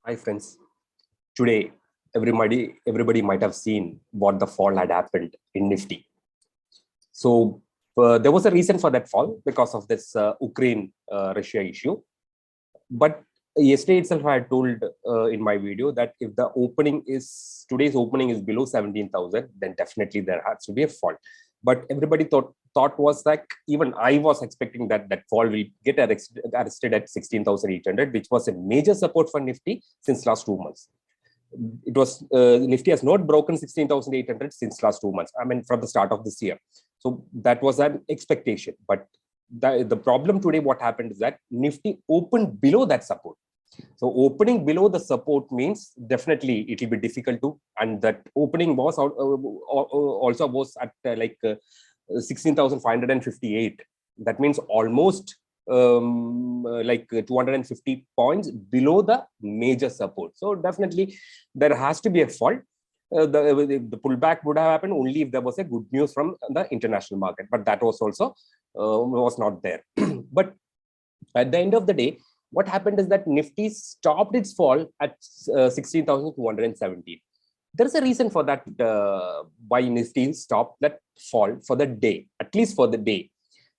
Hi friends. Today, everybody might have seen what the fall had happened in Nifty. So there was a reason for that fall because of this Ukraine-Russia issue. But yesterday itself, I had told in my video that if the today's opening is below 17,000, then definitely there has to be a fall. But everybody thought was like, even I was expecting that fall will get arrested at 16,800, which was a major support for Nifty since last 2 months. It was Nifty has not broken 16,800 since last 2 months. I mean, from the start of this year. So that was an expectation. But the problem today, what happened is that Nifty opened below that support. So opening below the support means definitely it will be difficult to, and that opening was also was at 16,558. That means almost like 250 points below the major support. So definitely there has to be a fall. The pullback would have happened only if there was a good news from the international market, but that was also was not there. But at the end of the day, what happened is that Nifty stopped its fall at 16,217. There is a reason for that, why Nifty stopped that fall for the day, at least for the day.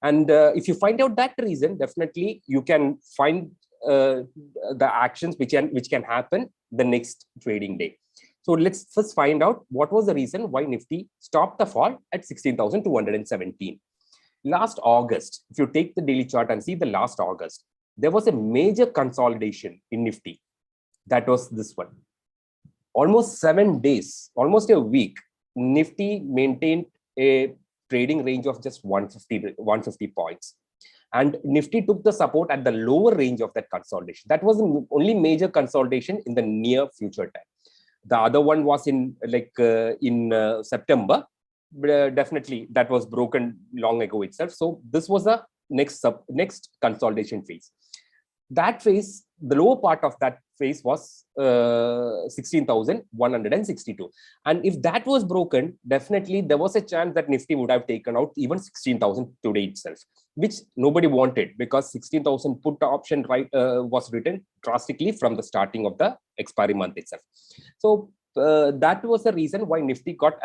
And if you find out that reason, definitely you can find the actions which can happen the next trading day. So let's first find out what was the reason why Nifty stopped the fall at 16,217. Last August, if you take the daily chart and see the last August, there was a major consolidation in Nifty. That was this one. Almost 7 days, almost a week, Nifty maintained a trading range of just 150 points. And Nifty took the support at the lower range of that consolidation. That was the only major consolidation in the near future time. The other one was in September. Definitely that was broken long ago itself. So this was the next consolidation phase. That phase, the lower part of that phase was 16,162. And if that was broken, definitely there was a chance that Nifty would have taken out even 16,000 today itself, which nobody wanted, because 16,000 put option was written drastically from the starting of the expiry month itself. So that was the reason why Nifty got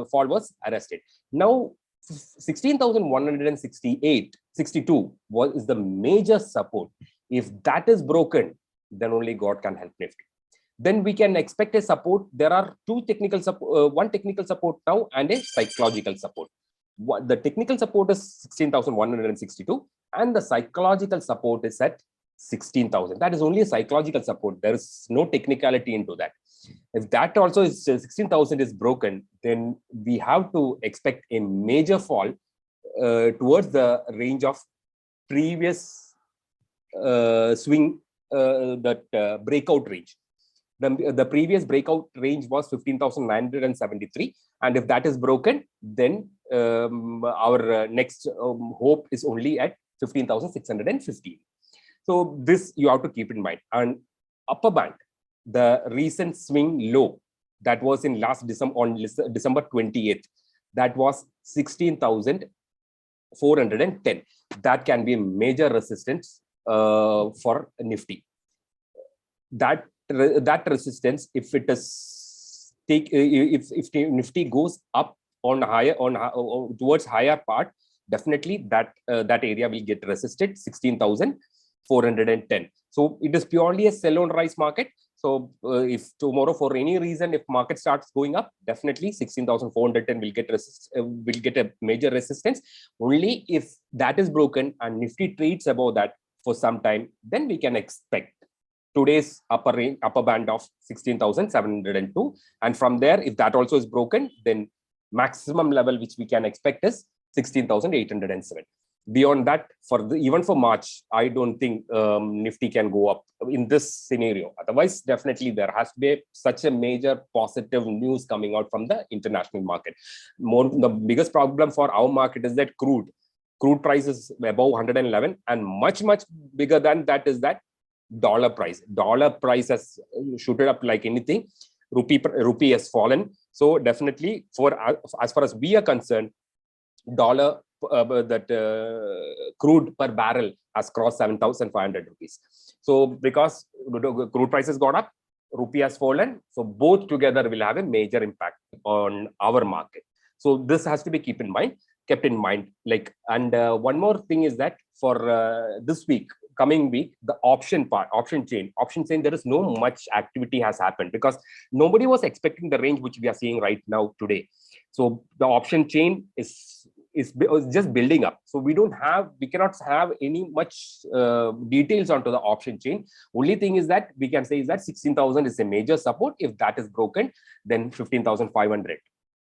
fall was arrested. Now 16,162 is the major support. If that is broken, then only God can help Nifty. Then we can expect a support. There are two technical support, one technical support now and a psychological support. The technical support is 16,162 and the psychological support is at 16,000. That is only a psychological support. There is no technicality into that. If that also is 16,000 is broken, then we have to expect a major fall towards the range of previous swing, breakout range. The previous breakout range was 15,973, and if that is broken, then our next hope is only at 15,615. So this you have to keep in mind. And upper band, the recent swing low that was in last December, on December 28th, that was 16,410. That can be a major resistance for Nifty. That resistance, if it is if Nifty goes up on towards higher part, definitely that area will get resisted 16,410. So it is purely a sell on rise market. So if tomorrow for any reason, if market starts going up, definitely 16,410 will get a major resistance. Only if that is broken and Nifty trades above that for some time, then we can expect today's upper band of 16,702. And from there, if that also is broken, then maximum level which we can expect is 16,807. Beyond that, even for March, I don't think Nifty can go up in this scenario. Otherwise, definitely there has to be such a major positive news coming out from the international market. The biggest problem for our market is that crude price is above 111, and much bigger than that is that dollar price. Dollar price has shooted up like anything. Rupee has fallen. So definitely, as far as we are concerned, crude per barrel has crossed 7,500 rupees. So because crude prices got up, rupee has fallen. So both together will have a major impact on our market. So this has to be kept in mind. And one more thing is that for this week, coming week, the option chain, there is no much activity has happened because nobody was expecting the range which we are seeing right now today. So the option chain is just building up. So we cannot have any much details onto the option chain. Only thing is that we can say is that 16,000 is a major support. If that is broken, then 15,500.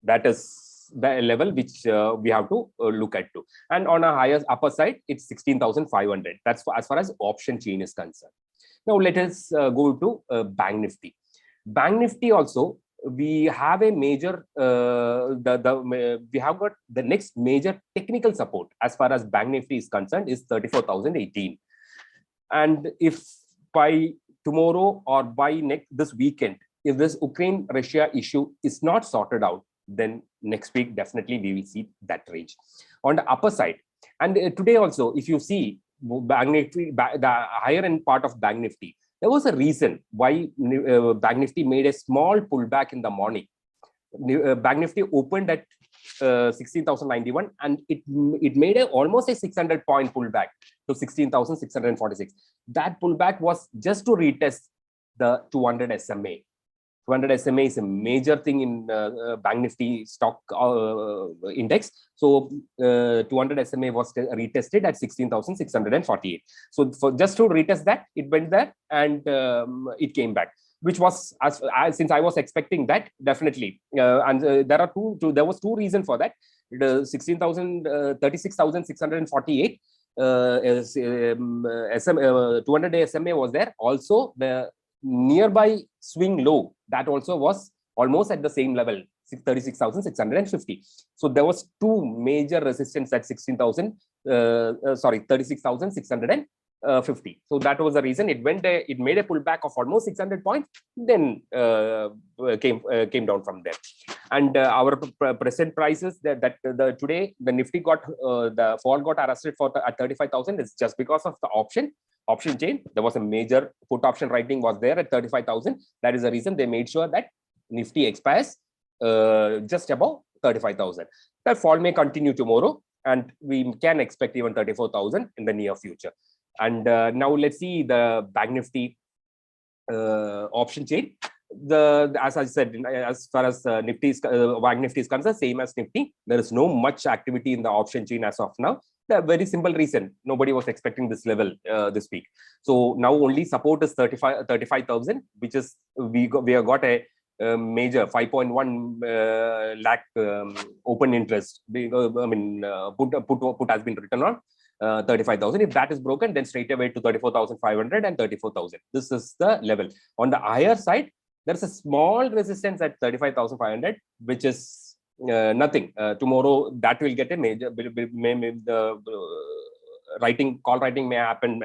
That is the level which we have to look at too. And on a higher upper side, it's 16,500. That's as far as option chain is concerned. Now let us go to Bank Nifty. Bank Nifty also, we have a major we have got the next major technical support as far as Bank Nifty is concerned is 34,018. And if by tomorrow or by this weekend, if this Ukraine-Russia issue is not sorted out, then next week definitely we will see that range on the upper side. And today also, if you see Bank Nifty, the higher end part of Bank Nifty, there was a reason why Bank Nifty made a small pullback in the morning. Bank Nifty opened at 16,091 and it made almost a 600-point pullback to 16,646. That pullback was just to retest the 200 SMA. 200 SMA is a major thing in Bank Nifty stock index. So 200 SMA was retested at 16,648. So for just to retest that, it went there and it came back, which was since I was expecting that definitely. And there was two reasons for that. The 36,648 200-day SMA was there. Also the nearby swing low, that also was almost at the same level, 36,650. So there was two major resistance at 36,650. So that was the reason it made a pullback of almost 600 points, then came down from there. And our present prices today the Nifty got the fall got arrested at 35,000 is just because of the option chain. There was a major put option writing was there at 35,000. That is the reason they made sure that Nifty expires just above 35,000. That fall may continue tomorrow, and we can expect even 34,000 in the near future. And now let's see the Bank Nifty option chain. As I said, as far as Bank Nifty is concerned, same as Nifty, there is no much activity in the option chain as of now. The very simple reason, nobody was expecting this level this week. So now only support is 35,000, which is we have got a major 5.1 lakh open interest. Put has been written on 35,000. If that is broken, then straight away to 34,500 and 34,000. This is the level. On the higher side, there's a small resistance at 35,500, which is nothing. Tomorrow that will get a major. The call writing may happen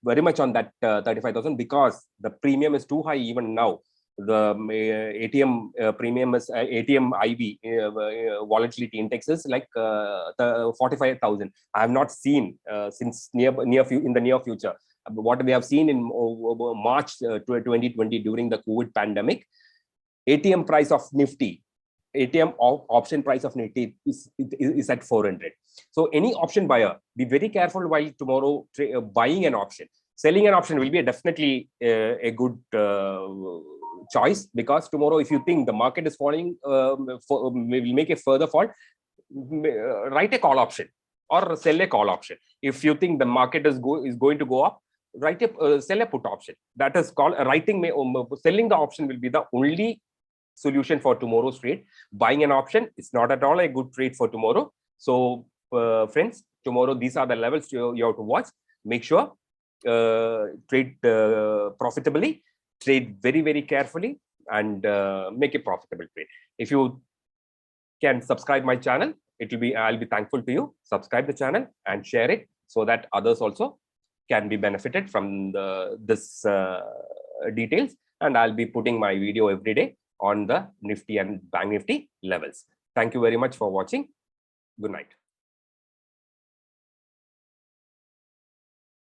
very much on that 35,000 because the premium is too high even now. The ATM premium is ATM IV volatility index is like 45,000. I have not seen since in the near future. What we have seen in March 2020 during the COVID pandemic, ATM price of Nifty, ATM option price of Nifty is at 400. So any option buyer, be very careful while tomorrow buying an option. Selling an option will be definitely a good choice, because tomorrow if you think the market is falling, will make a further fall, write a call option or sell a call option. If you think the market is going to go up, sell a put option. That is called selling the option will be the only solution for tomorrow's trade. Buying an option is not at all a good trade for tomorrow. So friends, tomorrow these are the levels you have to watch. Make sure trade profitably, trade very, very carefully, and make a profitable trade. If you can subscribe my channel, I'll be thankful to you. Subscribe the channel and share it so that others also can be benefited from this details. And I'll be putting my video every day on the Nifty and Bank Nifty levels. Thank you very much for watching. Good night.